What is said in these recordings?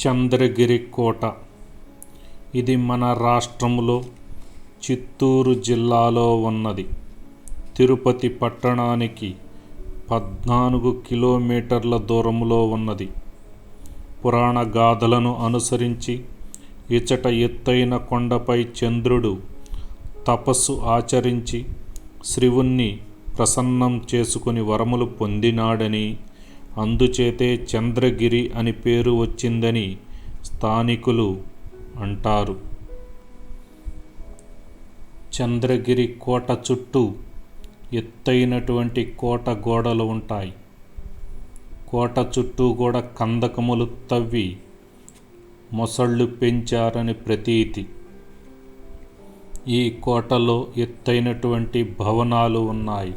చంద్రగిరి కోట. ఇది మన రాష్ట్రంలో చిత్తూరు జిల్లాలో ఉన్నది. తిరుపతి పట్టణానికి 14 కిలోమీటర్ల దూరంలో ఉన్నది. పురాణ గాథలను అనుసరించి ఇచట ఎత్తైన కొండపై చంద్రుడు తపస్సు ఆచరించి శివుణ్ణి ప్రసన్నం చేసుకుని వరములు పొందినాడని, అందుచేతే చంద్రగిరి అని పేరు వచ్చిందని స్థానికులు అంటారు. చంద్రగిరి కోట చుట్టూ ఎత్తైనటువంటి కోట గోడలు ఉంటాయి. కోట చుట్టూ కూడా కందకములు తవ్వి మొసళ్ళు పెంచారని ప్రతీతి. ఈ కోటలో ఎత్తైనటువంటి భవనాలు ఉన్నాయి.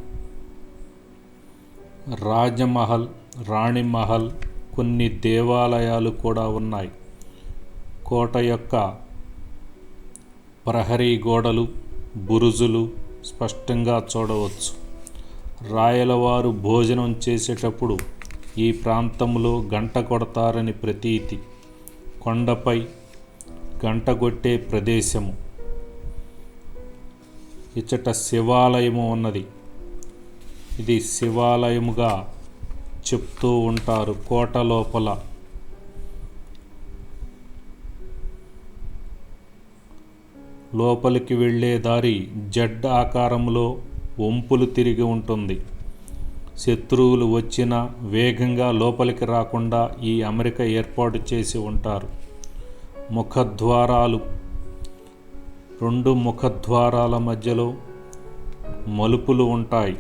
రాజమహల్, రాణిమహల్, కొన్ని దేవాలయాలు కూడా ఉన్నాయి. కోట యొక్క ప్రహరీ గోడలు, బురుజులు స్పష్టంగా చూడవచ్చు. రాయలవారు భోజనం చేసేటప్పుడు ఈ ప్రాంతంలో గంట కొడతారని ప్రతీతి. కొండపై గంట కొట్టే ప్రదేశము. ఇచ్చట శివాలయము ఉన్నది. ఇది శివాలయముగా చెప్తూ ఉంటారు. కోట లోపల లోపలికి వెళ్ళే దారి జడ్ ఆకారంలో వంపులు తిరిగి ఉంటుంది. శత్రువులు వచ్చినా వేగంగా లోపలికి రాకుండా ఈ అమరిక ఏర్పాటు చేసి ఉంటారు. ముఖద్వారాలు, 2 ముఖద్వారాల మధ్యలో మలుపులు ఉంటాయి.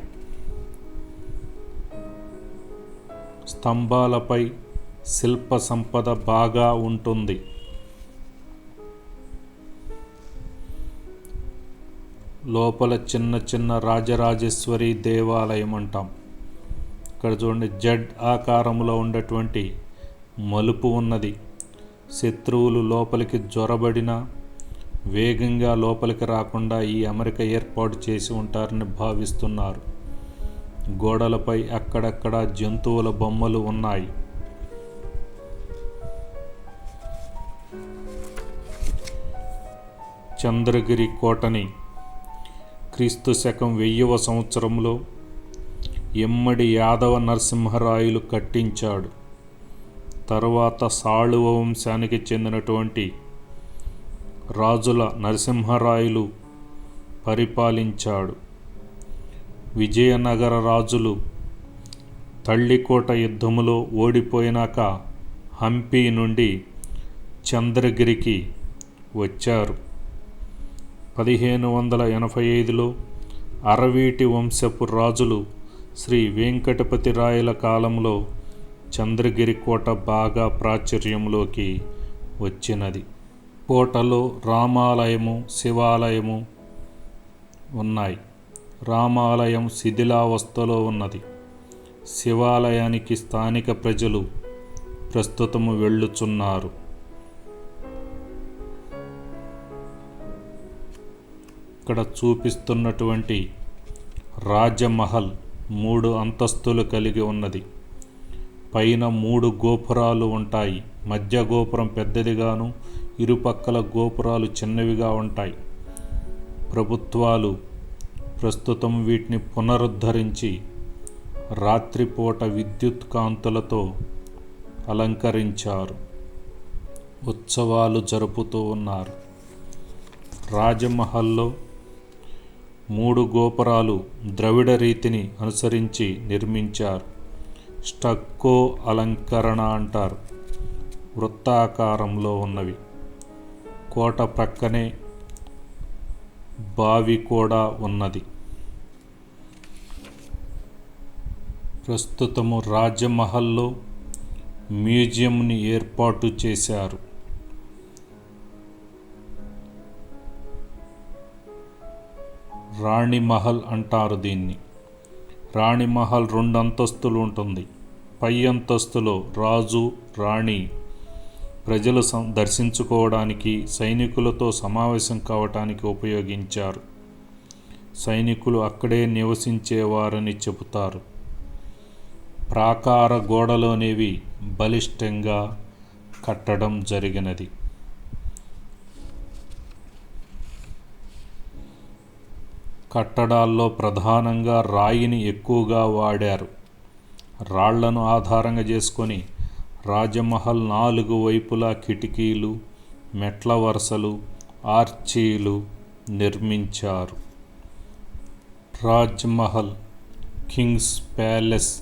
స్తంభాలపై శిల్ప సంపద బాగా ఉంటుంది. లోపల చిన్న చిన్న రాజరాజేశ్వరి దేవాలయం అంటాం. ఇక్కడ చూడండి, జడ్ ఆకారంలో ఉన్నటువంటి మలుపు ఉన్నది. శత్రువులు లోపలికి జొరబడిన వేగంగా లోపలికి రాకుండా ఈ అమరిక ఏర్పాటు చేసి ఉంటారని భావిస్తున్నారు. గోడలపై అక్కడక్కడ జంతువుల బొమ్మలు ఉన్నాయి. చంద్రగిరి కోటని క్రీస్తు శకం 1000వ సంవత్సరంలో ఎమ్మడి యాదవ నరసింహరాయలు కట్టించాడు. తరువాత సాళువ వంశానికి చెందినటువంటి రాజుల నరసింహరాయలు పరిపాలించాడు. విజయనగర రాజులు తళ్ళికోట యుద్ధములో ఓడిపోయినాక హంపి నుండి చంద్రగిరికి వచ్చారు. 1585లో అరవీటి వంశపు రాజులు శ్రీ వెంకటపతి రాయల కాలంలో చంద్రగిరి కోట బాగా ప్రాచుర్యంలోకి వచ్చినది. కోటలో రామాలయము, శివాలయము ఉన్నాయి. రామాలయం శిథిలావస్థలో ఉన్నది. శివాలయానికి స్థానిక ప్రజలు ప్రస్తుతము వెళ్ళుచున్నారు. ఇక్కడ చూపిస్తున్నటువంటి రాజమహల్ 3 అంతస్తులు కలిగి ఉన్నది. పైన 3 గోపురాలు ఉంటాయి. మధ్య గోపురం పెద్దదిగాను, ఇరుపక్కల గోపురాలు చిన్నవిగా ఉంటాయి. ప్రభుత్వాలు ప్రస్తుతం వీటిని పునరుద్ధరించి రాత్రిపూట విద్యుత్ కాంతులతో అలంకరించారు. ఉత్సవాలు జరుపుతూ ఉన్నారు. రాజమహల్లో 3 గోపురాలు ద్రవిడ రీతిని అనుసరించి నిర్మించారు. స్టక్కో అలంకరణ అంటారు. వృత్తాకారంలో ఉన్నవి. కోట ప్రక్కనే బావి కూడా ఉన్నది. ప్రస్తుతము రాజమహల్లో మ్యూజియంని ఏర్పాటు చేశారు. రాణిమహల్ అంటారు దీన్ని. రాణిమహల్ 2 అంతస్తులు ఉంటుంది. పై అంతస్తులో రాజు, రాణి ప్రజలు దర్శించుకోవడానికి, సైనికులతో సమావేశం కావటానికి ఉపయోగించారు. సైనికులు అక్కడే నివసించేవారని చెబుతారు. ప్రాకార గోడలోనేవి బలిష్టంగా కట్టడం జరిగినది. కట్టడాల్లో ప్రధానంగా రాయిని ఎక్కువగా వాడారు. రాళ్లను ఆధారంగా చేసుకొని రాజమహల్ 4 వైపులా కిటికీలు, మెట్ల వరుసలు, ఆర్చీలు నిర్మించారు. రాజ్మహల్, కింగ్స్ ప్యాలెస్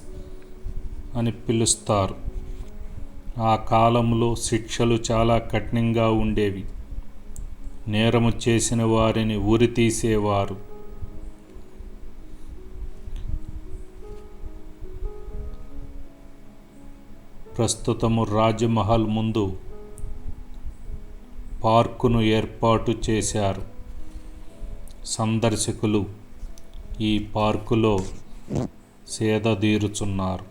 అని పిలుస్తారు. ఆ కాలంలో శిక్షలు చాలా కఠినంగా ఉండేవి. నేరము చేసిన వారిని ఉరితీసేవారు. ప్రస్తుతము రాజ్మహల్ ముందు పార్కును ఏర్పాటు చేశారు. సందర్శకులు ఈ పార్కులో సేదతీరుచున్నారు.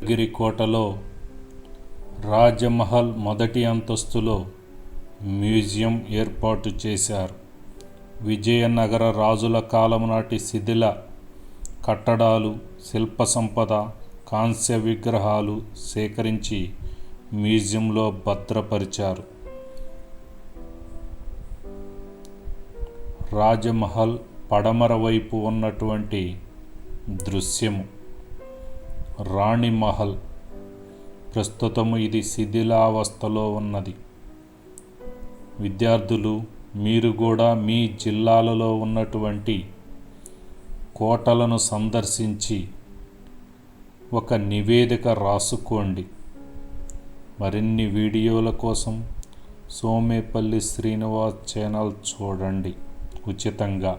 గిరికోటలో రాజమహల్ మొదటి అంతస్తులో మ్యూజియం ఏర్పాటు చేశారు. విజయనగర రాజుల కాలం నాటి శిథిల కట్టడాలు, శిల్ప సంపద, కాంస్య విగ్రహాలు సేకరించి మ్యూజియంలో భద్రపరిచారు. రాజమహల్ పడమర వైపు ఉన్నటువంటి దృశ్యము రాణిమహల్. ప్రస్తుతము ఇది శిథిలావస్థలో ఉన్నది. విద్యార్థులు మీరు కూడా మీ జిల్లాలలో ఉన్నటువంటి కోటలను సందర్శించి ఒక నివేదిక రాసుకోండి. మరిన్ని వీడియోల కోసం సోమేపల్లి శ్రీనివాస్ ఛానల్ చూడండి ఉచితంగా.